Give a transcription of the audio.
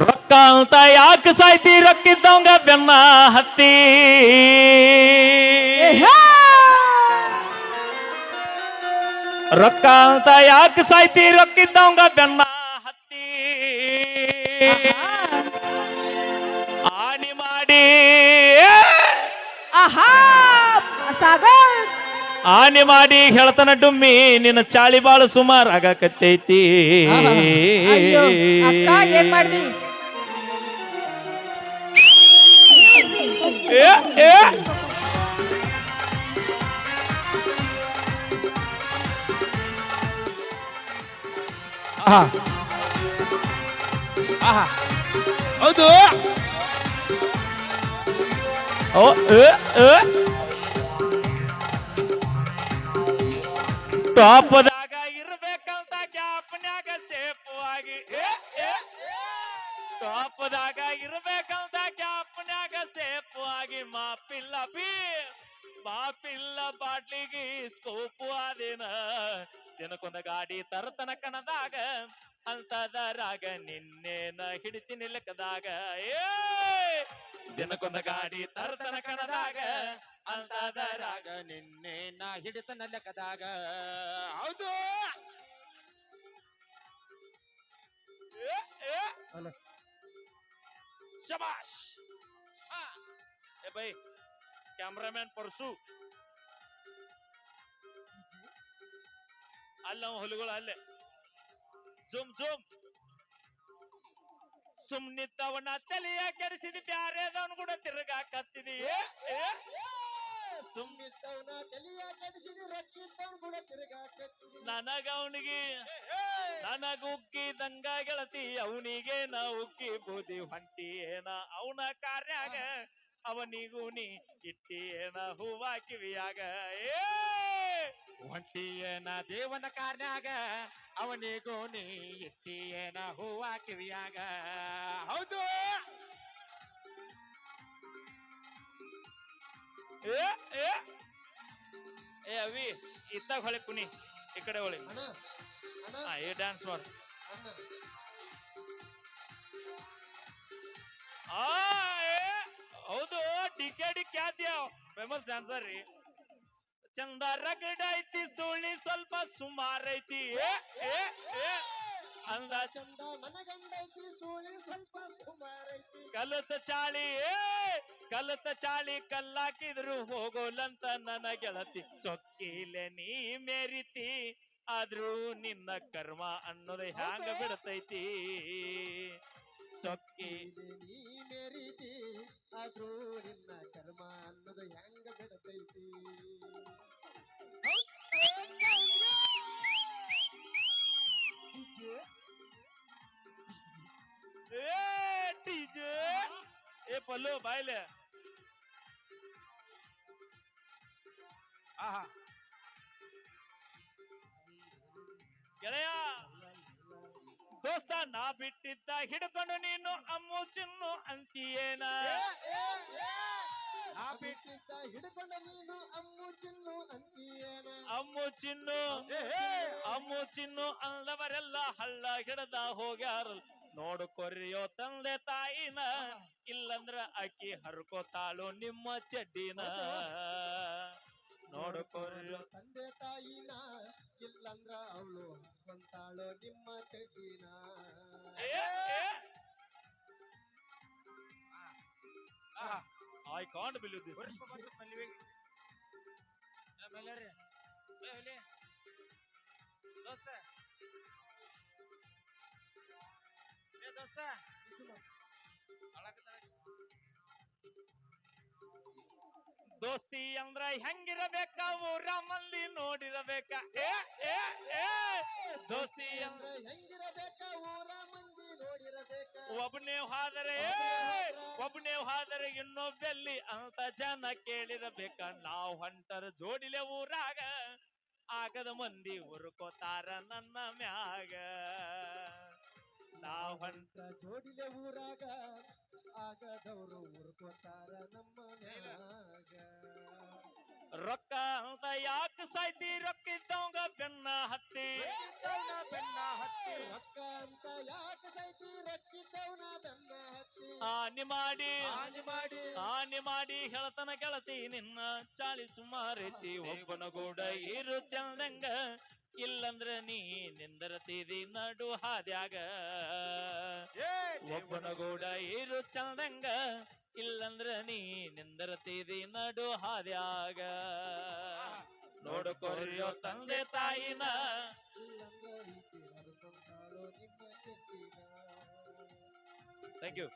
ರೊಕ್ಕ ಅಂತ ಯಾಕೆ ಸಾಯ್ತಿ ರೊಕ್ಕಿದ್ದವಂಗ ಬೆನ್ನ ಹತ್ತಿ ರೊಕ್ಕ ಅಂತ ಯಾಕೆ ಸಾಯ್ತಿ ರೊಕ್ಕಿದ್ದವಂಗ ಬೆನ್ನ ಹತ್ತಿ ಆಣಿ ಮಾಡಿ ಆನೆ ಮಾಡಿ ಹೇಳ್ತಾನ ಡುಮ್ಮಿ ನಿನ್ನ ಚಾಳಿ ಬಾಳ ಸುಮಾರು ಆಗಾಕತ್ತೈತಿ ಹೌದು ಟಾಪದಾಗ ಇರ್ಬೇಕಂತ ಗ್ಯಾಪ್ನ್ಯಾಗ ಸೇಫು ಆಗಿ ಟಾಪದಾಗ ಇರ್ಬೇಕಂತ ಗ್ಯಾಪ್ನ್ಯಾಗ ಸೇಫು ಆಗಿ ಮಾಪಿಲ್ಲ ಬಾಟ್ಲಿಗೆ ಸ್ಕೋಪು ಆದೇನ ದಿನಕ್ಕೊಂದ ಗಾಡಿ ತರತನ ಕಣದಾಗ ಅಂತದರಾಗ ನಿನ್ನೇನ ಹಿಡಿತೀನಿ ಲೆಕ್ಕದಾಗ ದಿನಕ್ಕೊಂದ ಗಾಡಿ ತರತನ ಕಣದಾಗ ಅಂತದರಾಗ ನಿನ್ನೇನ ಹಿಡಿತನ ಲೆಕ್ಕದಾಗ ಹೌದು ಶಬಾಷ್ ಬೈ ಕ್ಯಾಮ್ರಾಮ್ಯಾನ್ ಪರ್ಸು ಅಲ್ಲ ಹೊಲಗಳು ಅಲ್ಲೇ ಜುಮ್ ಸುಮ್ನಿದ್ದವನ ತಲೆಯ ಕೆಡಿಸಿದ ಬ್ಯಾರೇದವನ್ ಕೂಡ ತಿರುಗಾಕತ್ತಿದಿ ಸುಮ್ನಿದ್ದವನ ತಲೆಯ ಕೆಡಿಸಿದ ರೊಕ್ಕಿದ್ದವನ್ ಕೂಡ ತಿರುಗಾಕತ್ತಿದಿ ನನಗ ಉಕ್ಕಿದಂಗ ಗೆಳತಿ ಅವನಿಗೆ ನಾ ಉಕ್ಕಿ ಬೂದಿ ಹೊಂಟಿ ಏನ ಅವನ ಕಾರ್ಯಾಗ ಅವನಿಗೂ ನೀ ಇಟ್ಟಿಯೇನ ಹೂವ ಕಿವಿಯಾಗ ಹೊಂಟಿಯೇನ ದೇವನ ಕಾರ್ಯಾಗ ಅವನಿಗೂ ನೀ ಇಟ್ಟಿಯೇನ ಹೂವ ಕಿವಿಯಾಗ ಹೌದು ಅವಿ ಇತ್ತಾಗ ಹೊಳೆ ಕುನಿ ಈ ಕಡೆ ಹೊಳೆ ಏ ಡ್ಯಾನ್ಸ್ ಮಾಡು ಹೌದು ಡಿಕೆಡಿ ಖ್ಯಾತಿಯ ಫೇಮಸ್ ಡ್ಯಾನ್ಸರ್ ರೀ ಚಂದ ರಗಡ ಐತಿ ಸುಳ್ಳಿ ಸ್ವಲ್ಪ ಸುಮಾರ್ ಐತಿ ಅಂದ ಚಂದ ಮನಗಂಡೈತಿ ಸುಳಿ ಸ್ವಲ್ಪ ಸುಮಾರ್ ಐತಿ ಕಲತ ಚಾಳಿ ಕಲ್ಲಾಕಿದ್ರು ಹೋಗೋಲಂತ ನನ್ನ ಗೆಳತಿ ಸೊಕ್ಕಿಲೆ ನೀ ಮೇರಿತಿ ಆದ್ರೂ ನಿನ್ನ ಕರ್ಮ ಅನ್ನೋದು ಹ್ಯಾಂಗ ಬಿಡತೈತಿ ಸೊಕ್ಕಿಲೆ ನೀ ಮೇರಿತಿ ಆದ್ರೂ ನಿನ್ನ ಕರ್ಮ ಅನ್ನೋದು ಹ್ಯಾಂಗ ಬಿಡತೈತಿ ಪಲ್ಲು ಬಾಯ್ಲೆ ಗೆಳೆಯ ದೋಸ್ತ ನಾ ಬಿಟ್ಟಿದ್ದ ಹಿಡ್ಕೊಂಡು ನೀನು ಅಮ್ಮು ಚಿನ್ನು ಅಂತೀಯೇನ ನಾ ಬಿಟ್ಟಿದ್ದ ಹಿಡ್ಕೊಂಡು ನೀನು ಅಮ್ಮು ಚಿನ್ನು ಅಂತೀಯೇನ ಅಮ್ಮು ಚಿನ್ನು ಅಂದವರೆಲ್ಲ ಹಳ್ಳ ಹಿಡದ ಹೋಗ್ಯಾರ ನೋಡು ಕೊರಿಯೋ ತಂದೆ ತಾಯಿನ ಇಲ್ಲಂದ್ರ ಅಕ್ಕಿ ಹರ್ಕೋತಾಳು ನಿಮ್ಮ ಚಡ್ಡಿನ ನೋಡು ಕೊರಿಯೋ ತಂದೆ ತಾಯಿನ ಇಲ್ಲಂದ್ರ ಅವಳು ಹರ್ಕೊಂತಾಳು ನಿಮ್ಮ ಚಡ್ಡಿನ I can't believe this. ದೋಸ್ತಿ ಅಂದ್ರ ಹೆಂಗಿರಬೇಕ ಊರ ಮಂದಿ ನೋಡಿರಬೇಕ ದೋಸ್ತಿ ಅಂದ್ರ ಹೆಂಗಿರಬೇಕ ಊರ ಮಂದಿ ನೋಡಿರಬೇಕ ಒಬ್ಬನೇ ಹಾದರೆ ಇನ್ನೊಬ್ಬೆಲ್ಲಿ ಅಂತ ಜನ ಕೇಳಿರಬೇಕ ನಾವು ಹೊಂಟರ ಜೋಡಿಲೆ ಊರಾಗ ಆಗದ ಮಂದಿ ಉರ್ಕೋತಾರ ನನ್ನ ಮ್ಯಾಗ ನಾವು ಹೊಂಟ ಜೋಡಿಲೆ ಊರಾಗ ಆಗದವರು ಉರ್ಕೋತಾರ ನಮ್ಮ ಮ್ಯಾಗ ರೊಕ್ಕ ಅಂತ ಯಾಕೆ ಸಾಯ್ತಿ ರೊಕ್ಕಿದ್ದವಂಗ ಬೆನ್ನ ಹತ್ತಿ ರೊಕ್ಕಿದ್ದವ್ನ ಬೆನ್ನ ಹತ್ತಿ ರೊಕ್ಕ ಅಂತ ಯಾಕೆ ಸೈತಿ ರೊಕ್ಕಿದ್ದವನ ಬೆನ್ನ ಹತ್ತಿ ಹಾನಿ ಮಾಡಿ ಹಾನಿ ಮಾಡಿ ಹಾನಿ ಮಾಡಿ ಹೇಳ್ತನ ಗೆಳತಿ ನಿನ್ನ ಚಾಳಿ ಸುಮಾರೈತಿ ಒಬ್ಬನ ಗೂಡ ಇರು ಚಂದಂಗ ಇಲ್ಲಂದ್ರ ನೀ ನಿಂದರತಿದಿ ನಡು ಹಾದ್ಯಾಗ ಏ ಒಬ್ಬನ ಗೂಡ ಇರು ಚಂದಂಗ ಇಲ್ಲಂದ್ರ ನೀ ನಿಂದರತಿದಿ ನಡು ಹಾದ್ಯಾಗ ನೋಡ್ಕೊರಿಯೋ ತಂದೆ ತಾಯಿನ ಇಲ್ಲಂದ ರೀತಿ ಹರ್ಕೊಂತಾಳೋ ನಿಮ್ಮ ಚೆಟ್ಟಿನ ಥ್ಯಾಂಕ್ ಯು